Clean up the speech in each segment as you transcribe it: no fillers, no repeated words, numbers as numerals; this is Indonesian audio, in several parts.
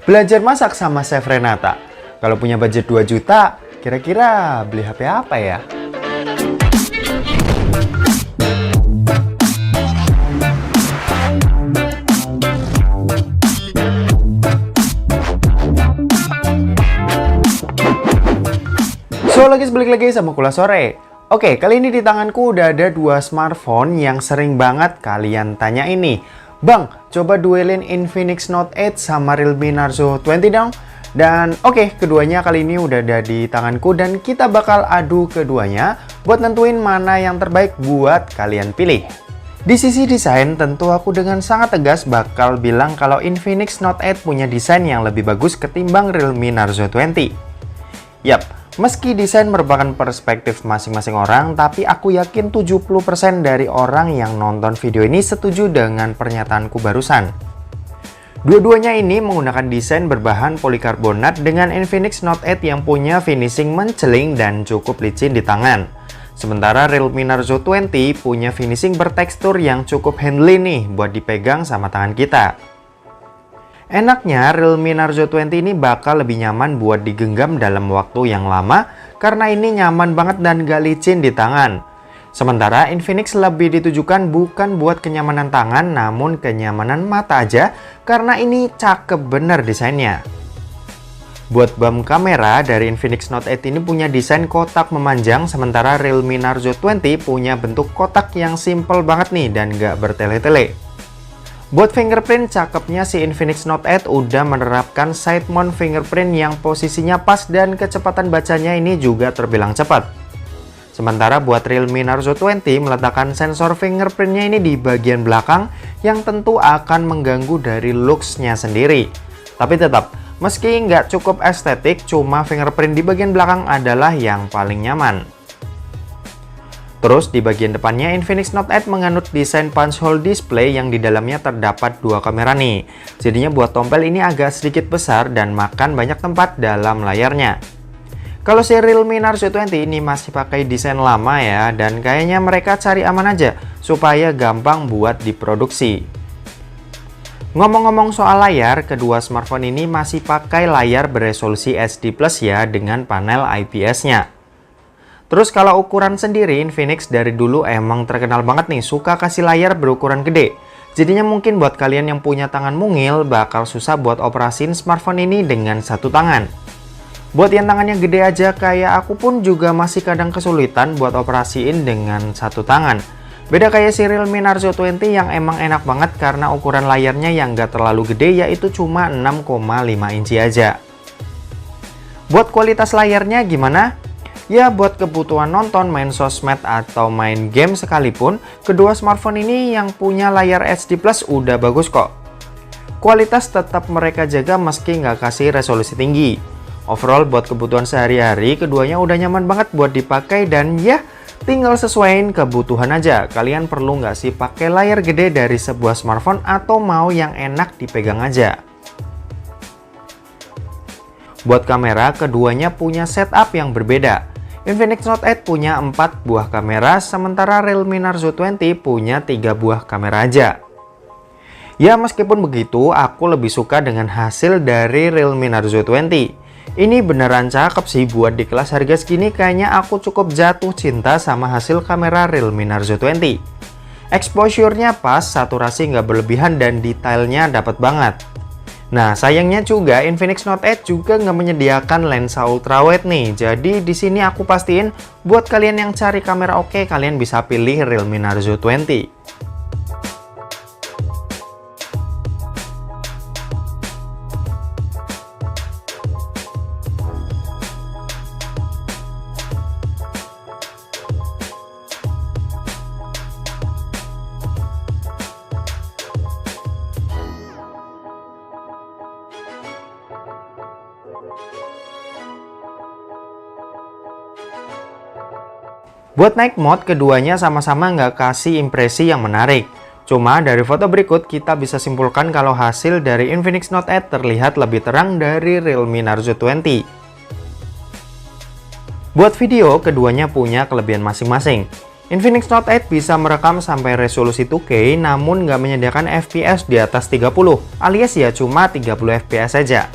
Belajar masak sama Chef Renata. Kalau punya budget 2 juta, kira-kira beli HP apa ya? So, guys, balik lagi sama Kula Sore. Oke, kali ini di tanganku udah ada 2 smartphone yang sering banget kalian tanya ini. Bang, coba duelin Infinix Note 8 sama Realme Narzo 20 dong. Dan oke, keduanya kali ini udah ada di tanganku dan kita bakal adu keduanya buat nentuin mana yang terbaik buat kalian pilih. Di sisi desain, tentu aku dengan sangat tegas bakal bilang kalau Infinix Note 8 punya desain yang lebih bagus ketimbang Realme Narzo 20. Yap, meski desain merupakan perspektif masing-masing orang, tapi aku yakin 70% dari orang yang nonton video ini setuju dengan pernyataanku barusan. Dua-duanya ini menggunakan desain berbahan polikarbonat dengan Infinix Note 8 yang punya finishing menceling dan cukup licin di tangan. Sementara Realme Narzo 20 punya finishing bertekstur yang cukup handly nih buat dipegang sama tangan kita. Enaknya Realme Narzo 20 ini bakal lebih nyaman buat digenggam dalam waktu yang lama karena ini nyaman banget dan gak licin di tangan. Sementara Infinix lebih ditujukan bukan buat kenyamanan tangan namun kenyamanan mata aja karena ini cakep bener desainnya. Buat bump kamera dari Infinix Note 8 ini punya desain kotak memanjang sementara Realme Narzo 20 punya bentuk kotak yang simple banget nih dan gak bertele-tele. Buat fingerprint, cakepnya si Infinix Note 8 udah menerapkan side mount fingerprint yang posisinya pas dan kecepatan bacanya ini juga terbilang cepat. Sementara buat Realme Narzo 20 meletakkan sensor fingerprintnya ini di bagian belakang yang tentu akan mengganggu dari looks-nya sendiri. Tapi tetap, meski nggak cukup estetik, cuma fingerprint di bagian belakang adalah yang paling nyaman. Terus di bagian depannya Infinix Note 8 menganut desain punch hole display yang di dalamnya terdapat 2 kamera nih. Jadinya buat tombol ini agak sedikit besar dan makan banyak tempat dalam layarnya. Kalau si Realme Narzo 20 ini masih pakai desain lama ya dan kayaknya mereka cari aman aja supaya gampang buat diproduksi. Ngomong-ngomong soal layar, kedua smartphone ini masih pakai layar beresolusi HD+ ya dengan panel IPS-nya. Terus kalau ukuran sendiri, Infinix dari dulu emang terkenal banget nih suka kasih layar berukuran gede. Jadinya mungkin buat kalian yang punya tangan mungil bakal susah buat operasiin smartphone ini dengan satu tangan. Buat yang tangannya gede aja kayak aku pun juga masih kadang kesulitan buat operasiin dengan satu tangan. Beda kayak si Realme Narzo 20 yang emang enak banget karena ukuran layarnya yang gak terlalu gede yaitu cuma 6,5 inci aja. Buat kualitas layarnya gimana? Ya buat kebutuhan nonton, main sosmed, atau main game sekalipun, kedua smartphone ini yang punya layar HD+ udah bagus kok. Kualitas tetap mereka jaga meski nggak kasih resolusi tinggi. Overall buat kebutuhan sehari-hari, keduanya udah nyaman banget buat dipakai dan ya tinggal sesuaiin kebutuhan aja. Kalian perlu nggak sih pakai layar gede dari sebuah smartphone atau mau yang enak dipegang aja? Buat kamera, keduanya punya setup yang berbeda. Infinix Note 8 punya 4 buah kamera, sementara Realme Narzo 20 punya 3 buah kamera aja. Ya meskipun begitu, aku lebih suka dengan hasil dari Realme Narzo 20. Ini beneran cakep sih buat di kelas harga segini kayaknya aku cukup jatuh cinta sama hasil kamera Realme Narzo 20. Exposure-nya pas, saturasi nggak berlebihan dan detailnya dapat banget. Nah, sayangnya juga Infinix Note 8 juga nggak menyediakan lensa ultrawide nih. Jadi di sini aku pastiin buat kalian yang cari kamera oke, kalian bisa pilih Realme Narzo 20. Buat night mode, keduanya sama-sama nggak kasih impresi yang menarik. Cuma dari foto berikut kita bisa simpulkan kalau hasil dari Infinix Note 8 terlihat lebih terang dari Realme Narzo 20. Buat video, keduanya punya kelebihan masing-masing. Infinix Note 8 bisa merekam sampai resolusi 2K namun nggak menyediakan FPS di atas 30 alias ya cuma 30 FPS saja.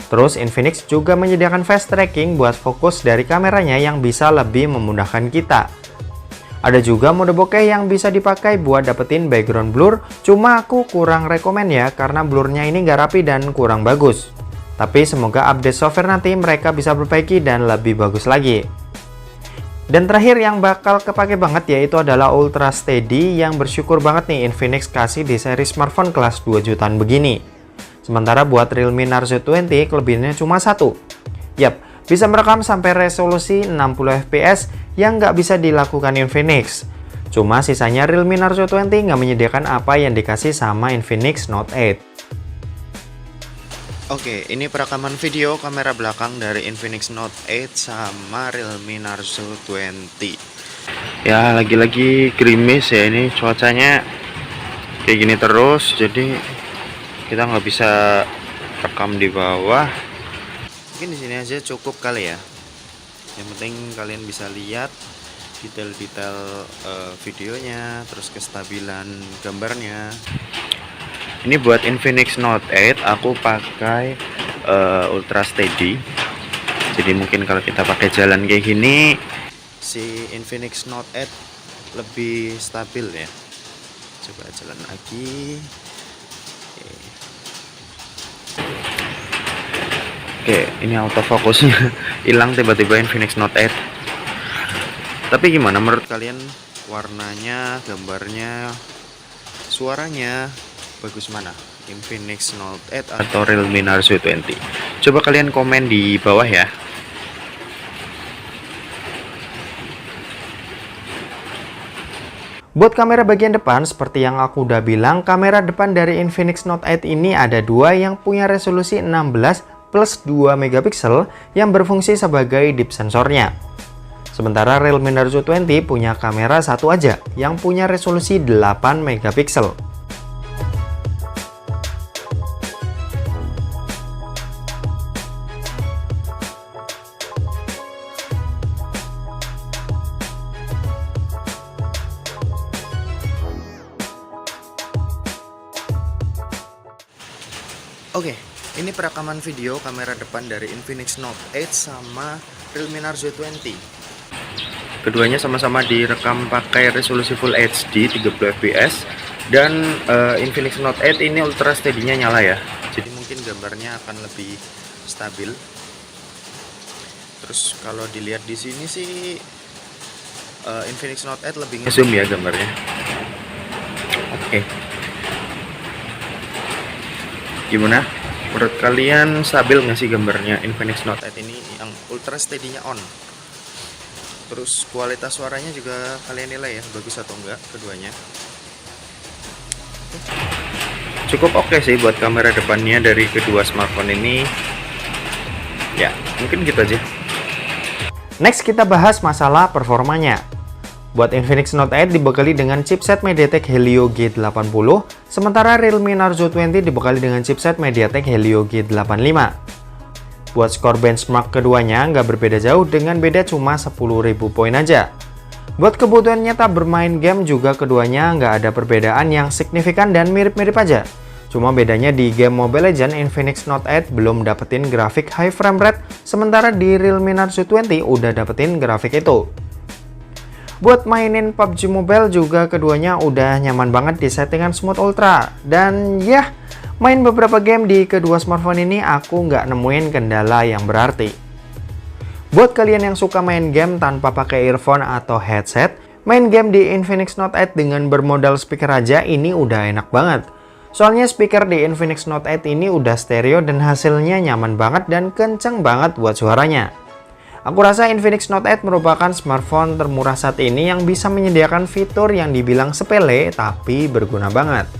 Terus Infinix juga menyediakan fast tracking buat fokus dari kameranya yang bisa lebih memudahkan kita. Ada juga mode bokeh yang bisa dipakai buat dapetin background blur, cuma aku kurang rekomen ya karena blurnya ini nggak rapi dan kurang bagus. Tapi semoga update software nanti mereka bisa perbaiki dan lebih bagus lagi. Dan terakhir yang bakal kepake banget yaitu adalah Ultra Steady yang bersyukur banget nih Infinix kasih di seri smartphone kelas 2 jutaan begini. Sementara buat Realme Narzo 20 kelebihannya cuma satu. Yap, bisa merekam sampai resolusi 60 fps yang nggak bisa dilakukan Infinix. Cuma sisanya Realme Narzo 20 nggak menyediakan apa yang dikasih sama Infinix Note 8. Oke, ini perekaman video kamera belakang dari Infinix Note 8 sama Realme Narzo 20. Ya, lagi-lagi gerimis ya, ini cuacanya kayak gini terus, jadi kita nggak bisa rekam di bawah. Mungkin di sini aja cukup kali ya. Yang penting kalian bisa lihat detail-detail videonya, terus kestabilan gambarnya. Ini buat Infinix Note 8 aku pakai Ultra Steady. Jadi mungkin kalau kita pakai jalan kayak gini si Infinix Note 8 lebih stabil ya. Coba jalan lagi. Oke, ini autofocusnya hilang tiba-tiba Infinix Note 8. Tapi gimana menurut kalian warnanya, gambarnya, suaranya bagus mana? Infinix Note 8 atau Realme Narzo 20? Coba kalian komen di bawah ya. Buat kamera bagian depan, seperti yang aku udah bilang, kamera depan dari Infinix Note 8 ini ada dua yang punya resolusi 16 plus 2 megapiksel yang berfungsi sebagai deep sensornya. Sementara Realme Narzo 20 punya kamera satu aja yang punya resolusi 8 megapiksel. Oke, ini perekaman video kamera depan dari Infinix Note 8 sama Realme Narzo 20. Keduanya sama-sama direkam pakai resolusi Full HD 30 fps dan Infinix Note 8 ini Ultra Steady-nya nyala ya. Jadi mungkin gambarnya akan lebih stabil. Terus kalau dilihat di sini sih Infinix Note 8 lebih nge-zoom ya gambarnya. Oke. Gimana? Menurut kalian stabil nggak sih gambarnya Infinix Note 8 ini yang Ultra Steady-nya on? Terus kualitas suaranya juga kalian nilai ya, bagus atau enggak keduanya? Cukup oke sih buat kamera depannya dari kedua smartphone ini. Ya, mungkin gitu aja. Next kita bahas masalah performanya. Buat Infinix Note 8 dibekali dengan chipset MediaTek Helio G80, sementara Realme Narzo 20 dibekali dengan chipset MediaTek Helio G85. Buat skor benchmark keduanya nggak berbeda jauh dengan beda cuma 10.000 poin aja. Buat kebutuhan nyata bermain game juga keduanya nggak ada perbedaan yang signifikan dan mirip-mirip aja. Cuma bedanya di game Mobile Legends Infinix Note 8 belum dapetin grafik high frame rate, sementara di Realme Narzo 20 udah dapetin grafik itu. Buat mainin PUBG Mobile juga keduanya udah nyaman banget di settingan Smooth Ultra. Dan ya, main beberapa game di kedua smartphone ini aku nggak nemuin kendala yang berarti. Buat kalian yang suka main game tanpa pakai earphone atau headset, main game di Infinix Note 8 dengan bermodal speaker aja ini udah enak banget. Soalnya speaker di Infinix Note 8 ini udah stereo dan hasilnya nyaman banget dan kenceng banget buat suaranya. Aku rasa Infinix Note 8 merupakan smartphone termurah saat ini yang bisa menyediakan fitur yang dibilang sepele tapi berguna banget.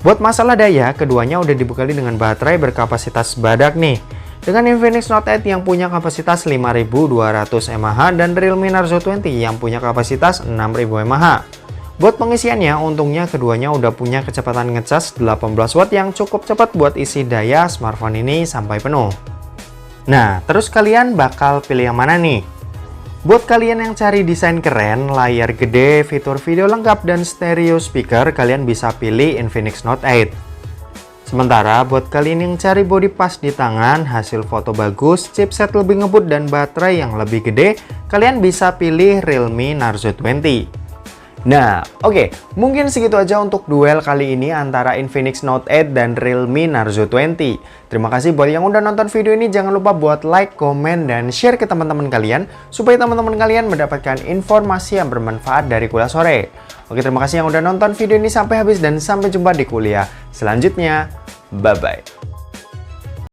Buat masalah daya, keduanya udah dibekali dengan baterai berkapasitas badak nih. Dengan Infinix Note 8 yang punya kapasitas 5200 mAh dan Realme Narzo 20 yang punya kapasitas 6000 mAh. Buat pengisiannya, untungnya keduanya udah punya kecepatan ngecas 18 watt yang cukup cepat buat isi daya smartphone ini sampai penuh. Nah, terus kalian bakal pilih yang mana nih? Buat kalian yang cari desain keren, layar gede, fitur video lengkap, dan stereo speaker, kalian bisa pilih Infinix Note 8. Sementara buat kalian yang cari body pas di tangan, hasil foto bagus, chipset lebih ngebut, dan baterai yang lebih gede, kalian bisa pilih Realme Narzo 20. Nah, oke, mungkin segitu aja untuk duel kali ini antara Infinix Note 8 dan Realme Narzo 20. Terima kasih buat yang udah nonton video ini. Jangan lupa buat like, komen, dan share ke teman-teman kalian supaya teman-teman kalian mendapatkan informasi yang bermanfaat dari Kuliah Sore. Oke, terima kasih yang udah nonton video ini sampai habis dan sampai jumpa di kuliah selanjutnya. Bye-bye.